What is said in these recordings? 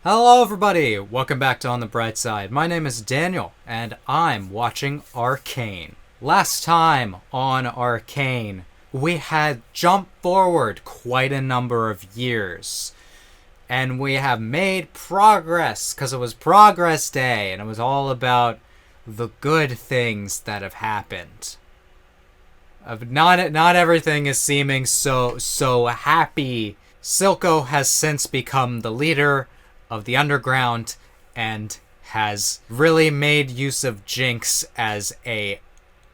Hello everybody! Welcome back to On the Bright Side. My name is Daniel, and I'm watching ARCANE. Last time on ARCANE, we had jumped forward quite a number of years. And we have made progress, because it was Progress Day, and it was all about the good things that have happened. Not everything is seeming so happy. Silco has since become the leader of the underground and has really made use of Jinx as a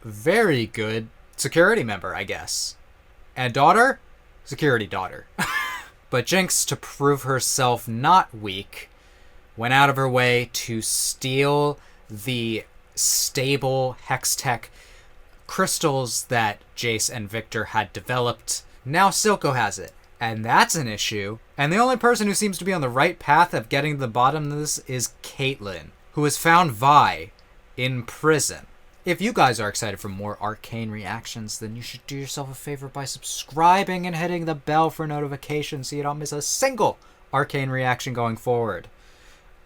very good security member, I guess. And daughter? Security daughter. But Jinx, to prove herself not weak, went out of her way to steal the stable Hextech crystals that Jayce and Victor had developed. Now Silco has it. And that's an issue. And the only person who seems to be on the right path of getting to the bottom of this is Caitlyn, who has found Vi in prison. If you guys are excited for more ARCANE reactions, then you should do yourself a favor by subscribing and hitting the bell for notifications so you don't miss a single ARCANE reaction going forward.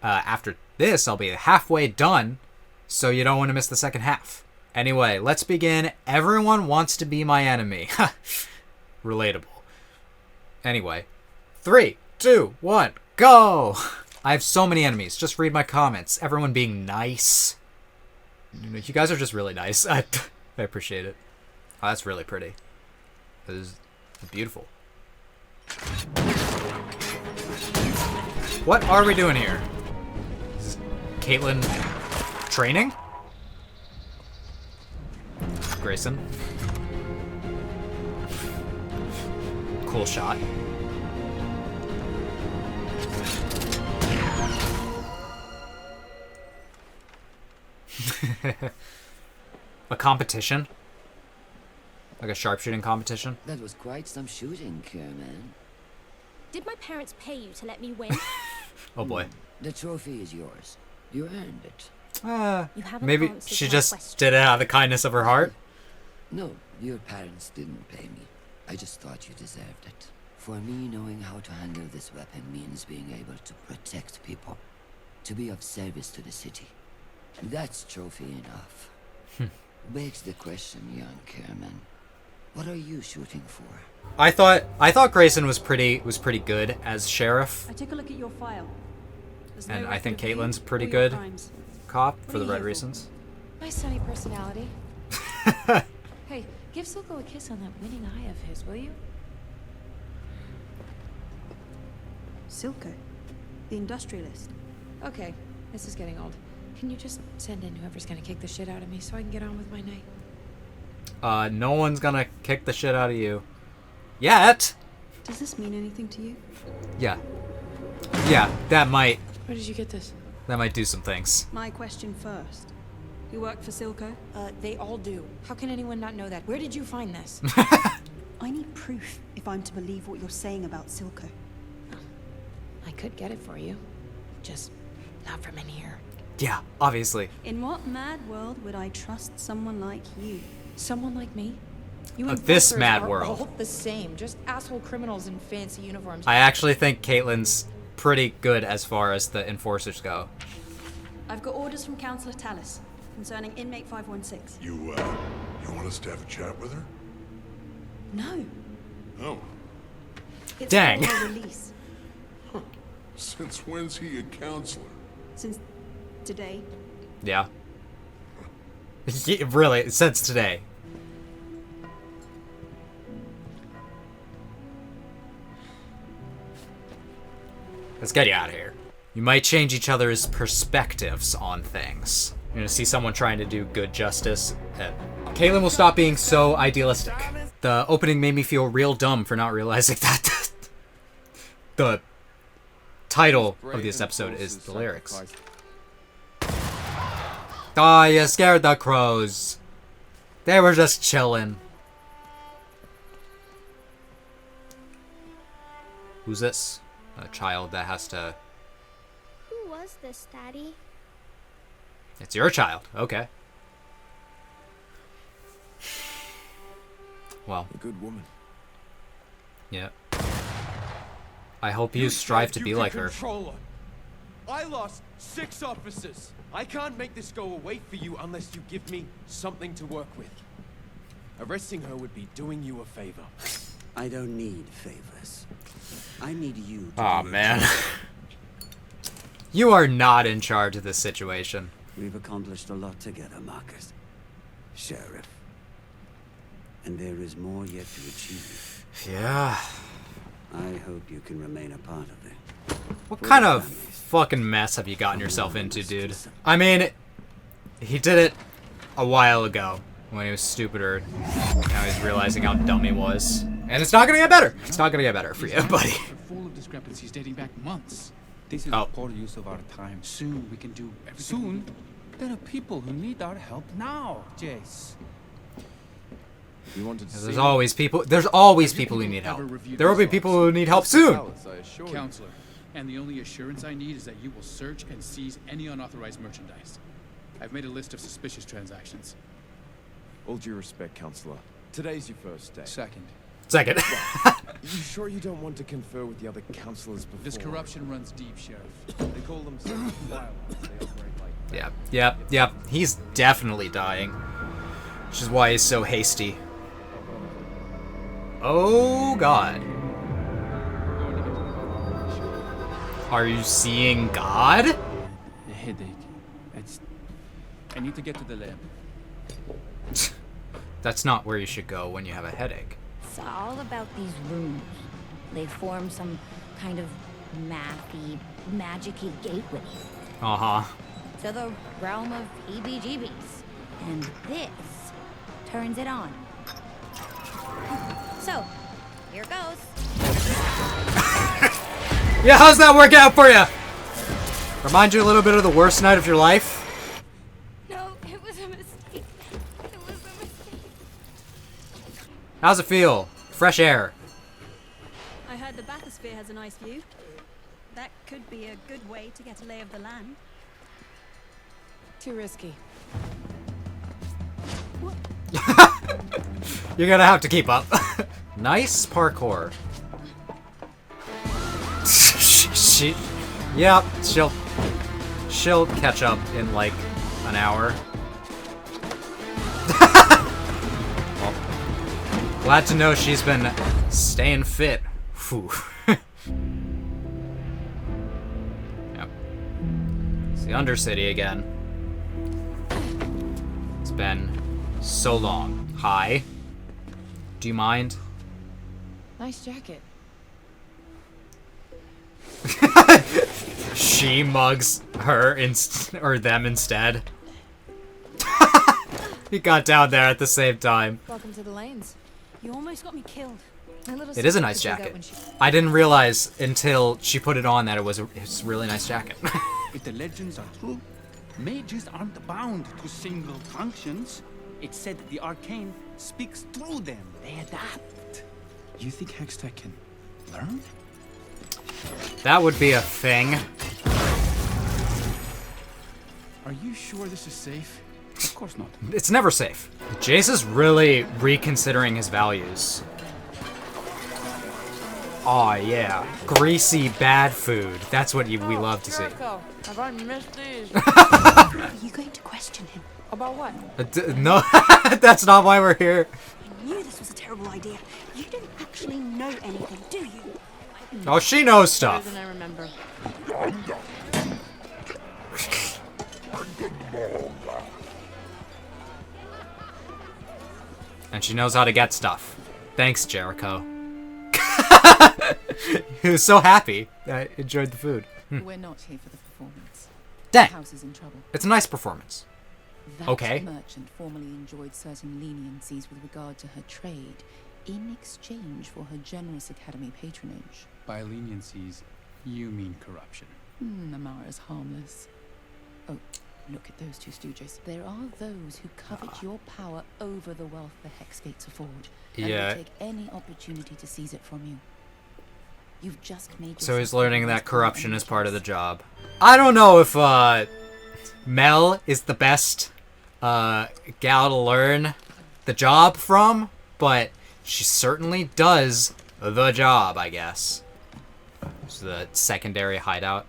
After this, I'll be halfway done, so you don't want to miss the second half. Anyway, let's begin. Everyone wants to be my enemy. Relatable. Anyway, 3, 2, 1, go! I have so many enemies. Just read my comments. Everyone being nice. You guys are just really nice. I appreciate it. Oh, that's really pretty. That is beautiful. What are we doing here? Is Caitlyn training? Grayson. Cool shot. A competition? Like a sharpshooting competition? That was quite some shooting, Kerman. Did my parents pay you to let me win? Oh boy. The trophy is yours. You earned it. You haven't Maybe answered she my just question. did it out of the kindness of her heart. No, your parents didn't pay me. I just thought you deserved it. For me, knowing how to handle this weapon means being able to protect people. To be of service to the city. That's trophy enough. Begs the question, young Kerman. What are you shooting for? I thought Grayson was pretty good as sheriff, I took a look at your file. There's no and I think record of you Caitlyn's pretty or your good crimes. cop What for are the you right here for? reasons. My sunny personality. Hey, give Silco a kiss on that winning eye of his, will you? Silco, the industrialist. Okay, this is getting old. Can you just send in whoever's gonna kick the shit out of me so I can get on with my night? No one's gonna kick the shit out of you. Yet! Does this mean anything to you? Yeah. Yeah, that might Where did you get this? do some things. My question first. You work for Silco? They all do. How can anyone not know that? Where did you find this? I need proof if I'm to believe what you're saying about Silco. I could get it for you. Just not from in here. Yeah, obviously. In what mad world would I trust someone like you? Someone like me? You This enforcers mad are world. all the same. Just asshole criminals in fancy uniforms. I actually think Caitlyn's pretty good as far as the enforcers go. I've got orders from Councillor Tallis concerning inmate 516. You want us to have a chat with her? No, Oh, it's Dang. for her release. since when's he a counselor? Since today. Yeah. Yeah, really, since today. Let's get you out of here. You might change each other's perspectives on things. You're gonna see someone trying to do good justice. Caitlyn will stop being so idealistic. The opening made me feel real dumb for not realizing that the title of this episode is the lyrics. Ah, you scared the crows. They were just chilling. Who's this? A child that has to... Who was this, Daddy? It's your child. Okay. Well, A good woman. yeah. I hope you strive to be like her. Control her. I lost 6 officers. I can't make this go away for you unless you give me something to work with. Arresting her would be doing you a favor. I don't need favors. I need you to Aw, do your man. job. You are not in charge of this situation. We've accomplished a lot together, Marcus. Sheriff. And there is more yet to achieve. Yeah. I hope you can remain a part of it. What For kind the of families. fucking mess have you gotten yourself into, dude? I mean, he did it a while ago when he was stupider. Now he's realizing how dumb he was. And it's not gonna get better. It's not gonna get better for you, buddy. Are full of discrepancies dating back months. This is Oh. a poor use of our time. Soon we can do everything. Soon? There are people who need our help now, Jayce. You wanted to There's always people. There's always people who need help. There will be people who need help soon. Counselor, and the only assurance I need is that you will search and seize any unauthorized merchandise. I've made a list of suspicious transactions. All due respect, Counselor. Today's your first day. Second, Second. You sure you don't want to confer with the other counselors before? this corruption runs deep, Sheriff. They call themselves violence. They operate like Yep. He's definitely dying. Which is why he's so hasty. Oh God. Are you seeing God? A headache. I need to get to the lab. That's not where you should go when you have a headache. It's all about these rooms. They form some kind of mathy, magic-y gateway Uh-huh. to the realm of EBGBs. And this turns it on. So, here goes. Yeah, how's that work out for you? Remind you a little bit of the worst night of your life? No, it was a mistake. It was a mistake. How's it feel? Fresh air. I heard the bathysphere has a nice view. That could be a good way to get a lay of the land. Too risky. You're gonna have to keep up. Nice parkour. Yep, she'll catch up in like an hour. Well, glad to know she's been staying fit. Whew. Yep. It's the Undercity again. It's been so long. Hi. Do you mind? Nice jacket. She mugs her or them instead. He got down there at the same time. Welcome to the lanes. You almost got me killed. My little It is a sister nice could do that jacket. when she- I didn't realize until she put it on that it was a really nice jacket. If the legends are true, mages aren't bound to single functions. It's said that the arcane speaks through them. They adapt. You think Hextech can learn? That would be a thing. Are you sure this is safe? Of course not. It's never safe. Jayce is really reconsidering his values. Aw, yeah. Greasy, bad food. That's what we love to see. Jericho, have I missed these? Are you going to question him? About what? No, that's not why we're here. I knew this was a terrible idea. You don't actually know anything, do you? Oh, she knows Better stuff. than I remember. And she knows how to get stuff. Thanks, Jericho. He was so happy. I enjoyed the food. We're not here for the performance. Dang. The house is in trouble. It's a nice performance. That Okay. merchant formerly enjoyed certain leniencies with regard to her trade in exchange for her generous academy patronage. By leniencies, you mean corruption. Amara's harmless. Oh, look at those two stooges. There are those who covet your power over the wealth the Hex Gates afford. And Yeah. will take any opportunity to seize it from you. You've just made So he's yourself learning the that most corruption powerful is part of the case. job. I don't know if Mel is the best gal to learn the job from, but she certainly does the job, I guess. It's the secondary hideout.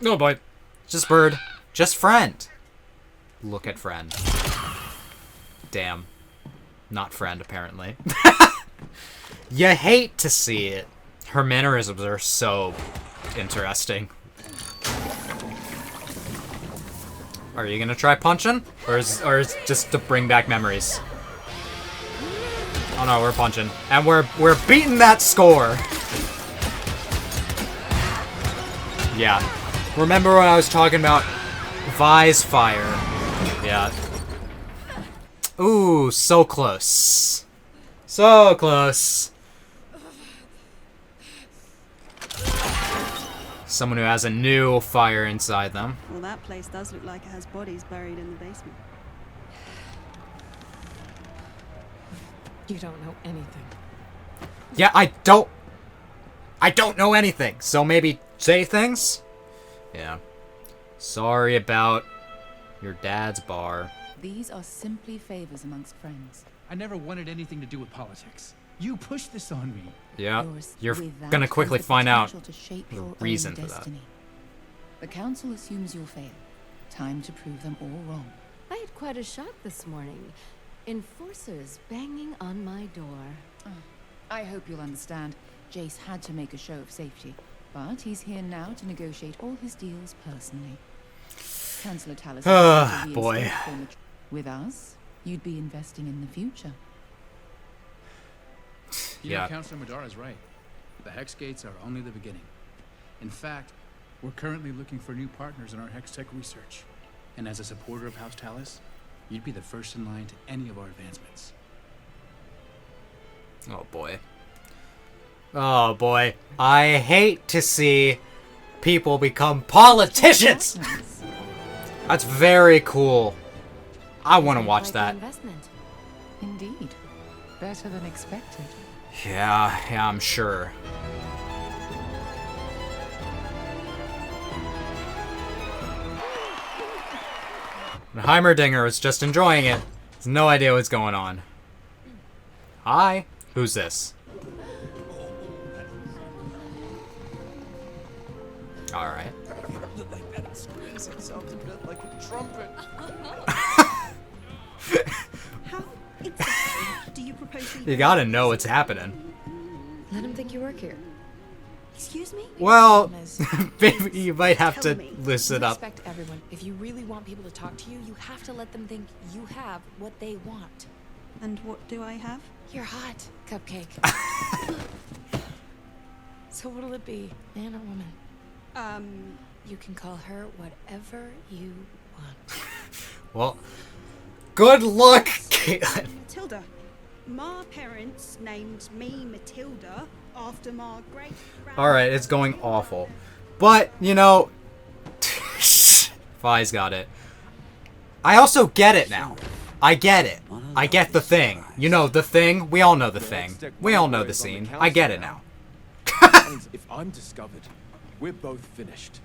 Oh boy. Just bird. Just friend. Look at friend. Damn. Not friend, apparently. You hate to see it. Her mannerisms are so interesting. Are you gonna try punching? Or is just to bring back memories? Oh no, we're punching. And we're beating that score. Yeah. Remember when I was talking about Vi's fire? Yeah. Ooh, so close. So close. Someone who has a new fire inside them. Well, that place does look like it has bodies buried in the basement. You don't know anything. Yeah, I don't know anything. So maybe say things? Yeah. Sorry about your dad's bar. These are simply favors amongst friends. I never wanted anything to do with politics. You pushed this on me. Yeah, Yours you're with gonna that quickly has the find out potential to shape the your own reason for that. destiny. The council assumes you'll fail. Time to prove them all wrong. I had quite a shock this morning. Enforcers banging on my door. I hope you'll understand. Jayce had to make a show of safety, but he's here now to negotiate all his deals personally. Councillor Tallis. Boy. With us, you'd be investing in the future. You know, Councillor Madara's right. The Hex Gates are only the beginning. In fact, we're currently looking for new partners in our Hex Tech research. And as a supporter of House Tallis, you'd be the first in line to any of our advancements. Oh boy. Oh boy. I hate to see people become politicians! That's very cool. I want to watch that. Indeed. Better than expected. Yeah, I'm sure. And Heimerdinger was just enjoying it. Has no idea what's going on. Hi. Who's this? Alright. It sounds a bit like a trumpet. How exactly do you propose we... You gotta know what's happening. Let him think you work here. Excuse me? Well, maybe you might have to listen up. Respect everyone. If you really want people to talk to you, you have to let them think you have what they want. And what do I have? You're hot, cupcake. So what'll it be, man or woman? You can call her whatever you want. Well, good luck, Caitlyn. Matilda. My parents named me Matilda after my great... Alright, it's going awful. But, you know... Vi's got it. I also get it now. I get it. I get the thing. You know, the thing. We all know the thing. We all know the scene. I get it now. If I'm discovered, we're both finished.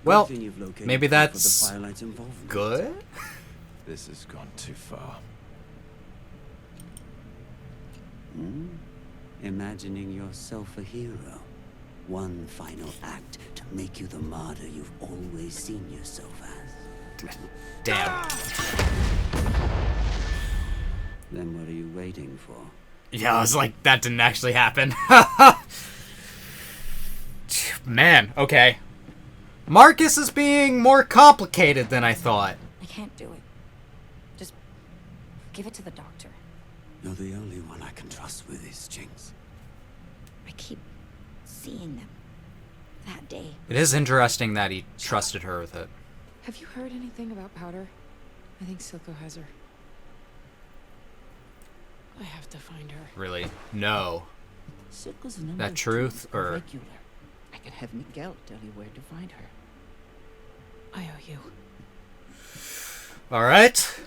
Well, maybe that's good? This has gone too far. Imagining yourself a hero. One final act to make you the martyr you've always seen yourself as. Damn. Then what are you waiting for? Yeah, I was like, that didn't actually happen. Man, okay. Marcus is being more complicated than I thought. I can't do it. Just give it to the doctor. You're the only one I can trust with this, Jinx. I keep seeing them. That day. It is interesting that he trusted her with it. Have you heard anything about Powder? I think Silco has her. I have to find her. Really? No. Silco's That truth, or... regular. I can have Miguel tell you where to find her. I owe you. Alright.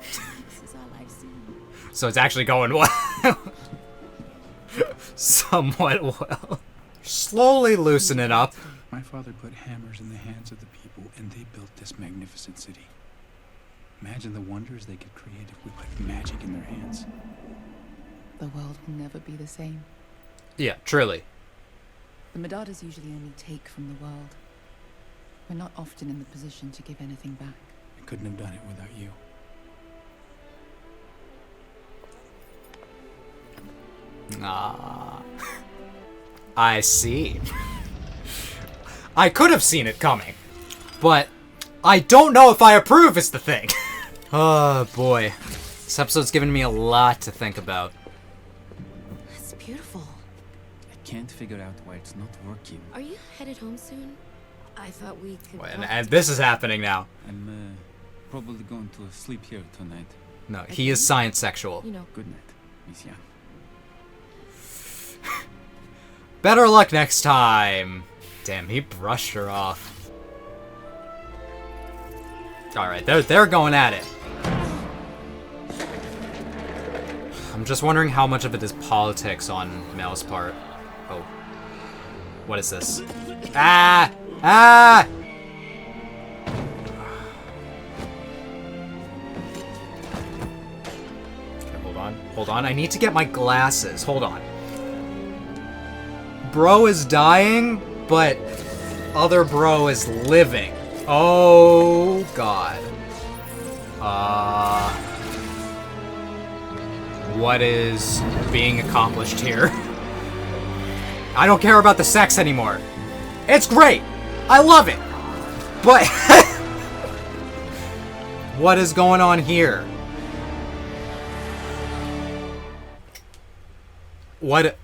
This is all I've seen. So it's actually going well. Somewhat well. Slowly loosening up. My father put hammers in the hands of the people, and they built this magnificent city. Imagine the wonders they could create if we put magic in their hands. The world will never be the same. Yeah, truly. The Medardas usually only take from the world. We're not often in the position to give anything back. I couldn't have done it without you. Ah. I see. I could have seen it coming, but I don't know if I approve is the thing. Oh boy. This episode's given me a lot to think about. That's beautiful. I can't figure out why it's not working. Are you headed home soon? I thought we could. And this is happening now. I'm probably going to sleep here tonight. No, he is science sexual. You know. Good night, Miss Young. Better luck next time. Damn, he brushed her off. Alright, they're going at it. I'm just wondering how much of it is politics on Mel's part. Oh. What is this? Ah! Ah! Okay, hold on. Hold on. I need to get my glasses. Hold on. Bro is dying, but other bro is living. Oh, God. What is being accomplished here? I don't care about the sex anymore. It's great. I love it. But what is going on here? What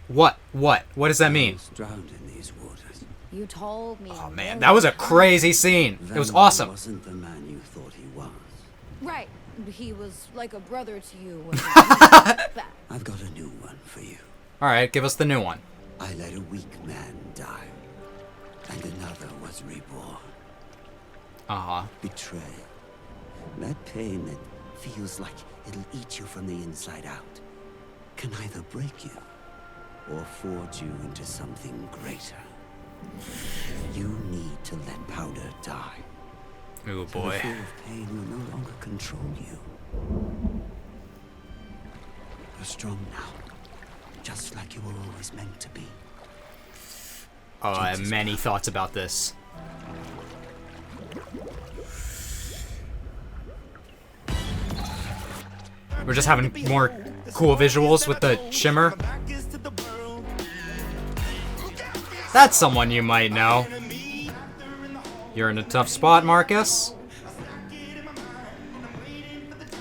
does that mean? Drowned in these waters. You told me. Oh man, that was a crazy scene. It was awesome. Wasn't the man you thought he was. Right. He was like a brother to you. I've got a new one for you. Alright, give us the new one. I let a weak man die, and another was reborn. Uh-huh. Betrayal. That pain that feels like it'll eat you from the inside out can either break you or forge you into something greater. You need to let powder die. Oh So boy. the fear of pain will no longer control you. You're strong now, just like you were always meant to be. Oh, I have many thoughts about this. We're just having more cool visuals with the shimmer. That's someone you might know. You're in a tough spot, Marcus.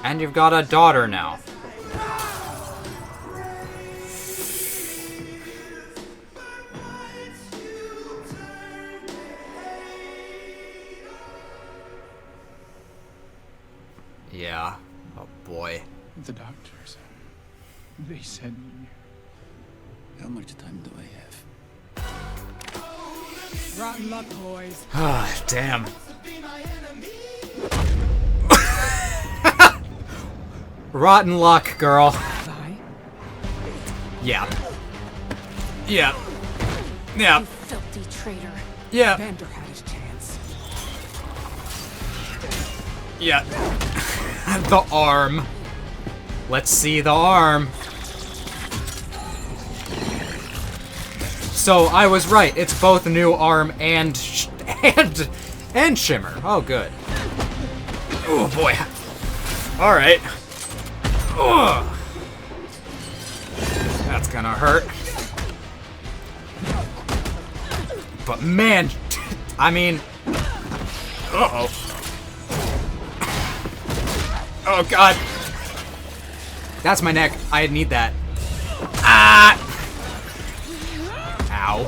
And you've got a daughter now. Yeah. Oh boy. The doctors. They said... How much time do I have? Rotten luck, boys. Ah, damn. Rotten luck, girl. Yeah. Yeah. Yeah. You filthy traitor. Yeah. Vander had his chance. Yeah. The arm. Let's see the arm. So I was right. It's both new arm and shimmer. Oh, good. Oh boy. All right. Ugh. That's gonna hurt. But man, I mean, uh-oh. Oh God. That's my neck. I need that. Ah! Ow.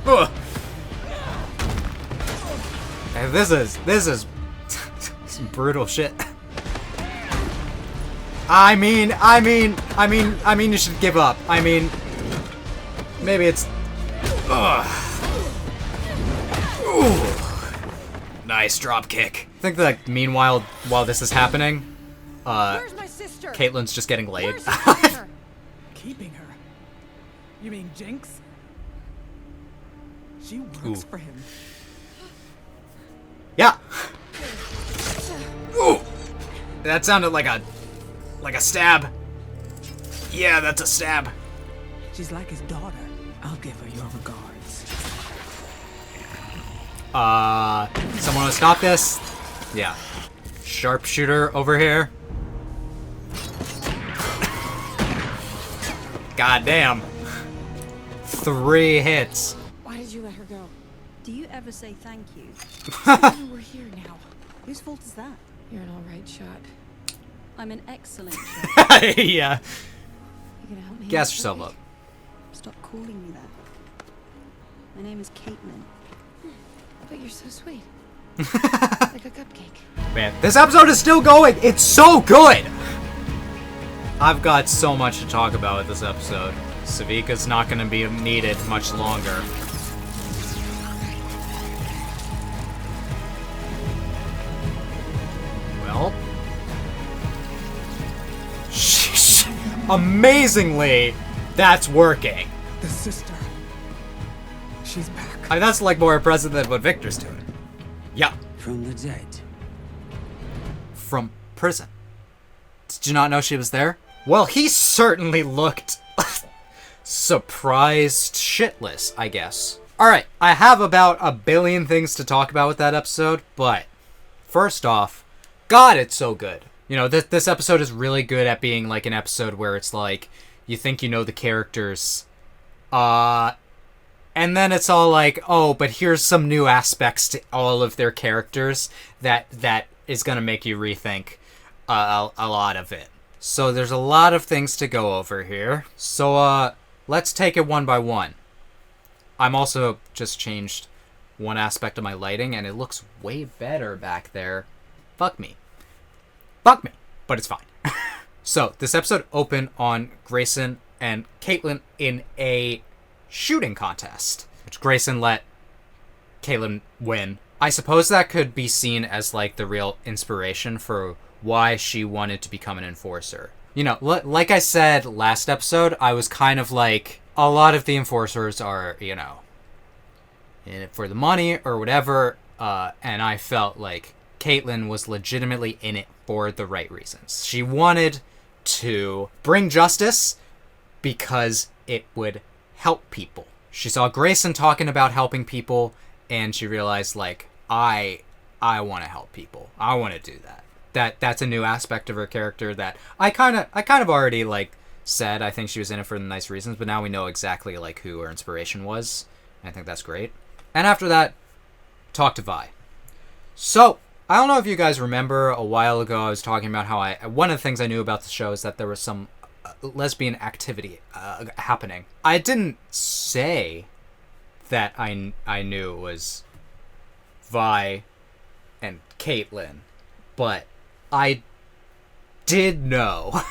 Ugh. Hey, this is some brutal shit. I mean, you should give up. I mean, maybe it's. Ugh. Ooh. Nice drop kick. I think that meanwhile, while this is happening, Where's my sister? Caitlyn's just getting laid. Where's your sister? Keeping her. You mean Jinx? She works for him. Yeah. Ooh. That sounded like a stab. Yeah, that's a stab. She's like his daughter. I'll give her your regards. Someone want to stop this? Yeah. Sharpshooter over here. God damn. 3 hits. Why did you let her go? Do you ever say thank you? We're here now. Whose fault is that? You're an alright shot. I'm an excellent shot. Yeah. You gonna help me? Gas yourself up. Stop calling me that. My name is Caitlyn. But you're so sweet. Like a cupcake. Man, this episode is still going. It's so good. I've got so much to talk about with this episode. Savika's not going to be needed much longer. Well. Sheesh. Amazingly, that's working. The sister. She's back. I mean, that's like more impressive than what Victor's doing. Yeah. From the dead. From prison. Did you not know she was there? Well, he certainly looked surprised shitless, I guess. Alright, I have about a billion things to talk about with that episode, but first off, God, it's so good. You know, this episode is really good at being like an episode where it's like, you think you know the characters, and then it's all like, oh, but here's some new aspects to all of their characters that is gonna make you rethink a lot of it. So there's a lot of things to go over here. So let's take it one by one. I'm also just changed one aspect of my lighting, and it looks way better back there. Fuck me. Fuck me. But it's fine. So this episode opened on Grayson and Caitlyn in a shooting contest, which Grayson let Caitlyn win. I suppose that could be seen as like the real inspiration for why she wanted to become an enforcer. You know, like I said last episode, I was kind of like, a lot of the enforcers are, you know, in it for the money or whatever, and I felt like Caitlyn was legitimately in it for the right reasons. She wanted to bring justice because it would help people. She saw Grayson talking about helping people, and she realized, like, I want to help people. I want to do that. That's a new aspect of her character that I kind of already like said. I think she was in it for the nice reasons, but now we know exactly like who her inspiration was. I think that's great. And after that, talk to Vi. So I don't know if you guys remember a while ago I was talking about how one of the things I knew about the show is that there was some lesbian activity happening. I didn't say that I knew it was Vi and Caitlyn, but I did know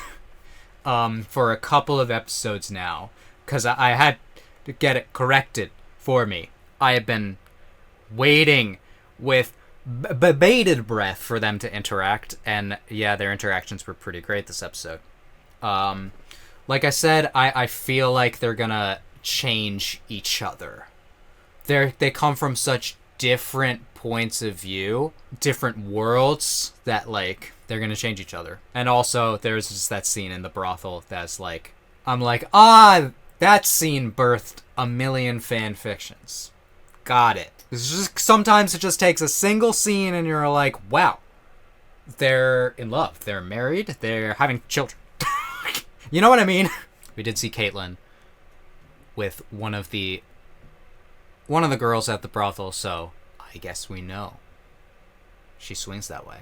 for a couple of episodes now, because I had to get it corrected for me. I have been waiting with bated breath for them to interact, and yeah, their interactions were pretty great this episode. Like I said, I feel like they're gonna change each other. They come from such different points of view, different worlds, that like they're gonna change each other. And also there's just that scene in the brothel that's like, I'm like, that scene birthed a million fan fictions. Got it. It's just, sometimes it just takes a single scene and you're like, wow, they're in love, they're married, they're having children. You know what I mean? We did see Caitlyn with one of the girls at the brothel, so I guess we know she swings that way.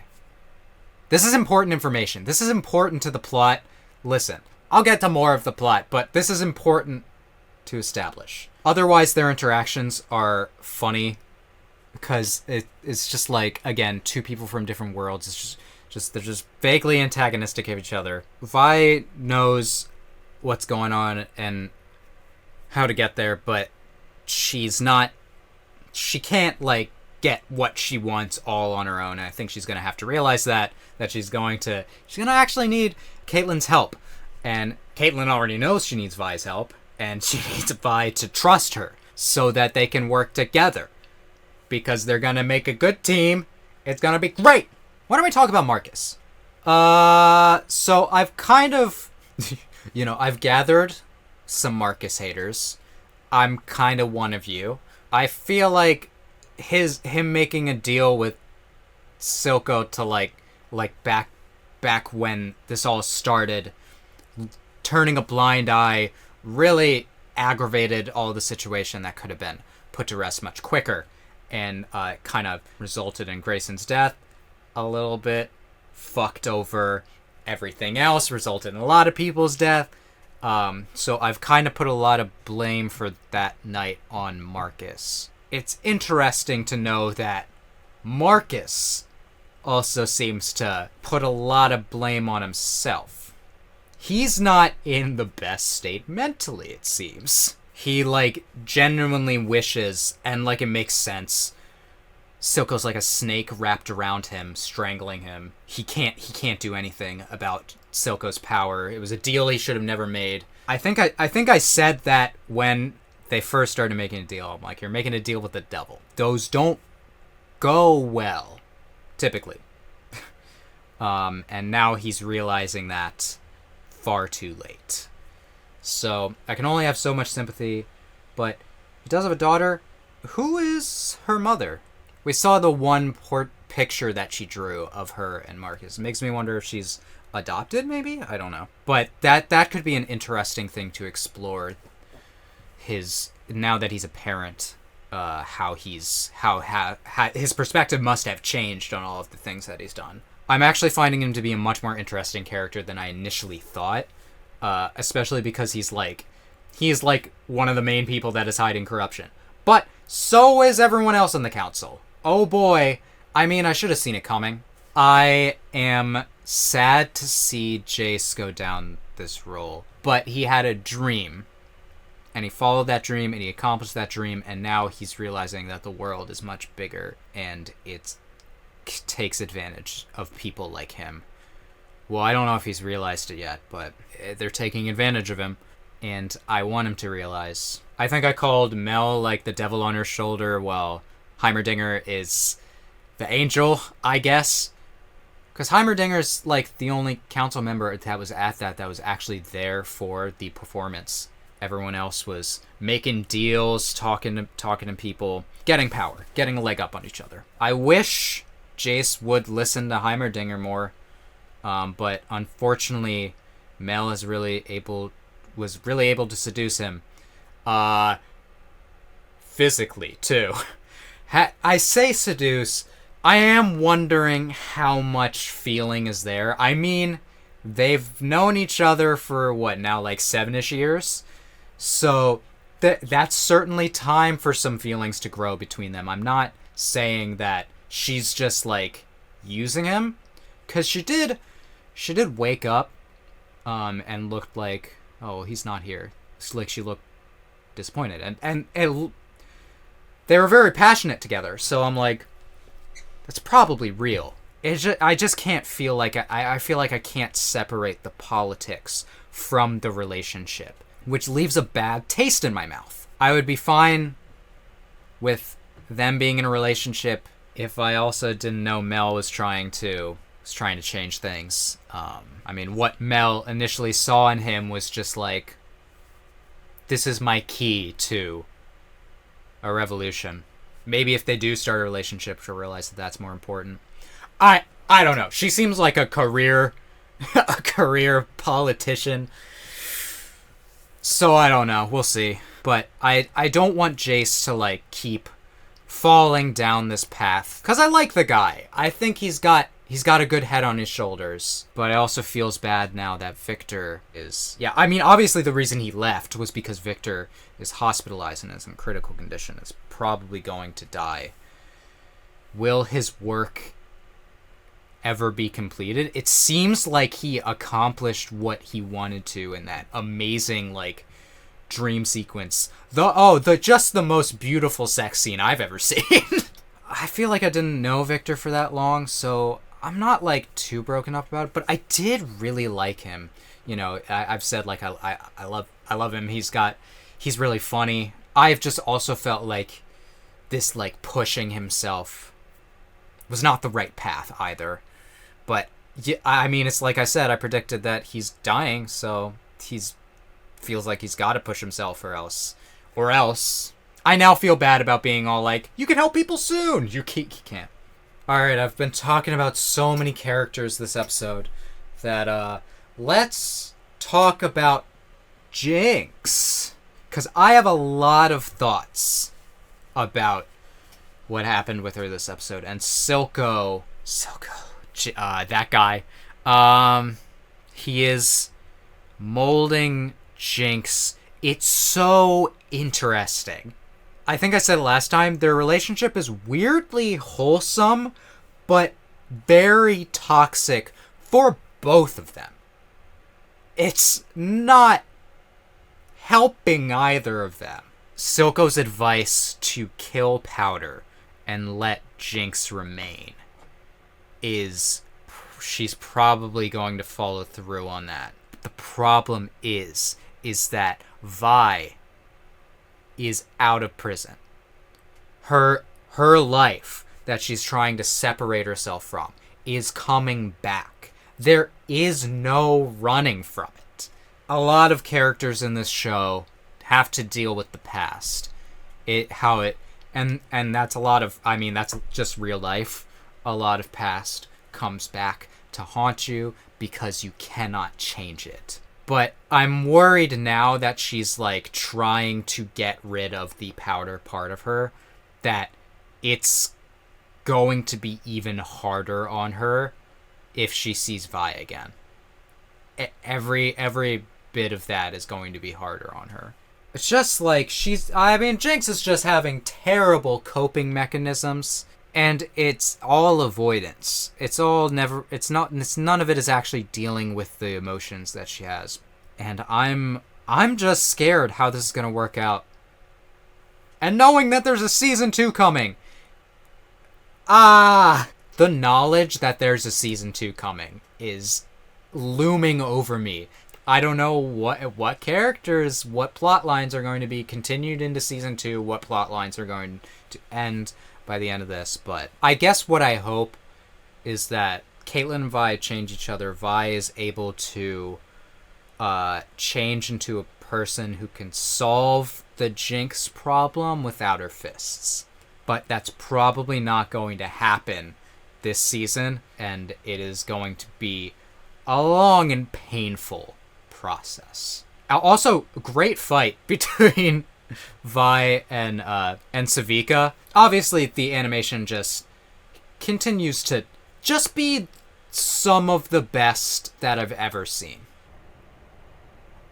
This is important information. This is important to the plot. Listen, I'll get to more of the plot, but this is important to establish. Otherwise, their interactions are funny because it's just like, again, two people from different worlds. It's just they're just vaguely antagonistic of each other. Vi knows what's going on and how to get there, but she can't like get what she wants all on her own. And I think she's gonna have to realize that she's gonna actually need Caitlyn's help. And Caitlyn already knows she needs Vi's help, and she needs Vi to trust her so that they can work together, because they're gonna make a good team. It's gonna be great. Why don't we talk about Marcus? So I've kind of, I've gathered some Marcus haters. I'm kind of one of you. I feel like him making a deal with Silco to like back when this all started, turning a blind eye really aggravated all the situation that could have been put to rest much quicker, and kind of resulted in Grayson's death a little bit, fucked over everything else, resulted in a lot of people's death. So I've kind of put a lot of blame for that night on Marcus. It's interesting to know that Marcus also seems to put a lot of blame on himself. He's not in the best state mentally, it seems. He, like, genuinely wishes, and, like, it makes sense. Silco's like a snake wrapped around him, strangling him. He can't do anything about Silco's power. It was a deal he should have never made. I think I said that when they first started making a deal. I'm like, you're making a deal with the devil. Those don't go well, typically. And now he's realizing that far too late. So I can only have so much sympathy, but he does have a daughter. Who is her mother? We saw the one picture that she drew of her and Marcus. It makes me wonder if she's adopted, maybe? I don't know. But that could be an interesting thing to explore. Now that he's a parent, how his perspective must have changed on all of the things that he's done. I'm actually finding him to be a much more interesting character than I initially thought, especially because he's like one of the main people that is hiding corruption. But so is everyone else in the council. Oh boy. I mean, I should have seen it coming. I am sad to see Jayce go down this role, but he had a dream, and he followed that dream, and he accomplished that dream, and now he's realizing that the world is much bigger, and it takes advantage of people like him. Well, I don't know if he's realized it yet, but they're taking advantage of him, and I want him to realize. I think I called Mel like the devil on her shoulder, while Heimerdinger is the angel, I guess. Because Heimerdinger's like the only council member that was at that was actually there for the performance. Everyone else was making deals, talking to people, getting power, getting a leg up on each other. I wish Jayce would listen to Heimerdinger more, but unfortunately, Mel was really able to seduce him, physically too. I say seduce. I am wondering how much feeling is there. I mean, they've known each other for what now, like 7-ish years. So that's certainly time for some feelings to grow between them. I'm not saying that she's just like using him, because she did wake up and looked like, oh, he's not here. It's like she looked disappointed, and they were very passionate together. So I'm like, that's probably real. I just can't feel like I feel like I can't separate the politics from the relationship, which leaves a bad taste in my mouth. I would be fine with them being in a relationship if I also didn't know Mel was trying to change things. I mean, what Mel initially saw in him was just like, this is my key to a revolution. Maybe if they do start a relationship, she'll realize that that's more important. I don't know. She seems like a career politician. So I don't know. We'll see. But I don't want Jayce to like keep falling down this path, because I like the guy. I think he's got a good head on his shoulders. But I also feels bad now that Victor is... Yeah, I mean, obviously the reason he left was because Victor is hospitalized and is in critical condition. Is probably going to die. Will his work ever be completed? It seems like he accomplished what he wanted to in that amazing, like, dream sequence. Just the most beautiful sex scene I've ever seen. I feel like I didn't know Victor for that long, so I'm not like too broken up about it, but I did really like him. You know, I've said like I love him. He's really funny. I've just also felt like this like pushing himself was not the right path either. But yeah, I mean, it's like I said, I predicted that he's dying, so feels like he's got to push himself, or else Or else, I now feel bad about being all like, you can help people soon! You can't. Alright, I've been talking about so many characters this episode that, let's talk about Jinx. Because I have a lot of thoughts about what happened with her this episode. And Silco, that guy, he is molding Jinx. It's so interesting. I think I said it last time, their relationship is weirdly wholesome, but very toxic for both of them. It's not helping either of them. Silco's advice to kill Powder and let Jinx remain is she's probably going to follow through on that. But the problem is that Vi is out of prison. Her life that she's trying to separate herself from is coming back. There is no running from it. A lot of characters in this show have to deal with the past. And that's a lot of, I mean, that's just real life. A lot of past comes back to haunt you because you cannot change it. But I'm worried now that she's, like, trying to get rid of the Powder part of her, that it's going to be even harder on her if she sees Vi again. Every bit of that is going to be harder on her. It's just like Jinx is just having terrible coping mechanisms, and it's all avoidance. None of it is actually dealing with the emotions that she has. And I'm just scared how this is going to work out. And knowing that there's a season 2 coming. The knowledge that there's a season 2 coming is looming over me. I don't know what characters, what plot lines are going to be continued into season 2, what plot lines are going to end by the end of this. But I guess what I hope is that Caitlyn and Vi change each other. Vi is able to change into a person who can solve the Jinx problem without her fists. But that's probably not going to happen this season, and it is going to be a long and painful process. Also, great fight between Vi and Savika. Obviously, the animation just continues to just be some of the best that I've ever seen.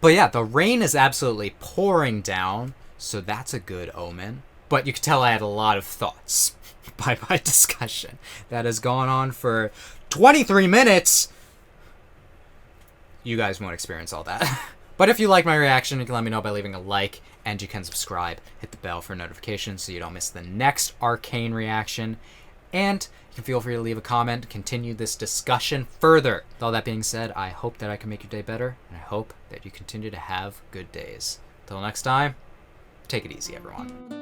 But yeah, the rain is absolutely pouring down, so that's a good omen. But you can tell I had a lot of thoughts by my discussion. That has gone on for 23 minutes. You guys won't experience all that. But if you like my reaction, you can let me know by leaving a like, and you can subscribe. Hit the bell for notifications so you don't miss the next Arcane reaction. And you can feel free to leave a comment to continue this discussion further. With all that being said, I hope that I can make your day better, and I hope that you continue to have good days. Till next time, take it easy, everyone.